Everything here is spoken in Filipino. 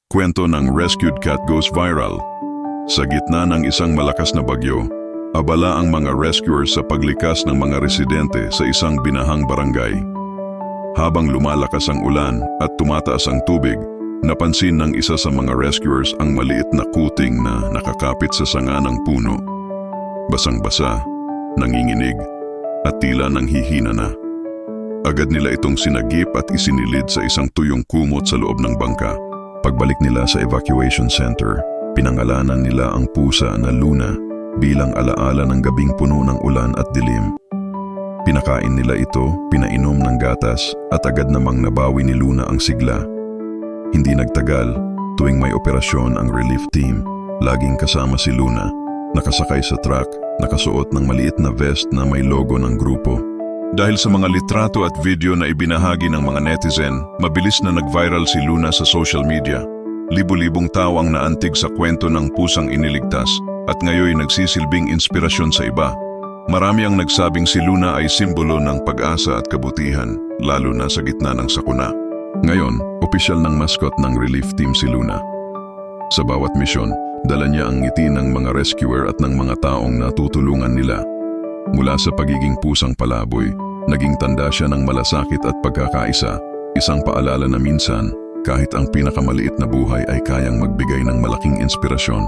Kwento ng rescued cat goes viral. Sa gitna ng isang malakas na bagyo, abala ang mga rescuers sa paglikas ng mga residente sa isang binahang barangay. Habang lumalakas ang ulan at tumataas ang tubig, napansin ng isa sa mga rescuers ang maliit na kuting na nakakapit sa sanga ng puno. Basang-basa, nanginginig, at tila nanghihina na. Agad nila itong sinagip at isinilid sa isang tuyong kumot sa loob ng bangka. Pagbalik nila sa evacuation center, pinangalanan nila ang pusa na Luna bilang alaala ng gabing puno ng ulan at dilim. Pinakain nila ito, pinainom ng gatas at agad namang nabawi ni Luna ang sigla. Hindi nagtagal, tuwing may operasyon ang relief team, laging kasama si Luna, nakasakay sa truck, nakasuot ng maliit na vest na may logo ng grupo. Dahil sa mga litrato at video na ibinahagi ng mga netizen, mabilis na nag-viral si Luna sa social media. Libu-libong tao ang naantig sa kwento ng pusang iniligtas at ngayon nagsisilbing inspirasyon sa iba. Marami ang nagsabing si Luna ay simbolo ng pag-asa at kabutihan, lalo na sa gitna ng sakuna. Ngayon, opisyal ng mascot ng relief team si Luna. Sa bawat misyon, dala niya ang ngiti ng mga rescuer at ng mga taong natutulungan nila. Mula sa pagiging pusang palaboy, naging tanda siya ng malasakit at pagkakaisa, isang paalala na minsan, kahit ang pinakamaliit na buhay ay kayang magbigay ng malaking inspirasyon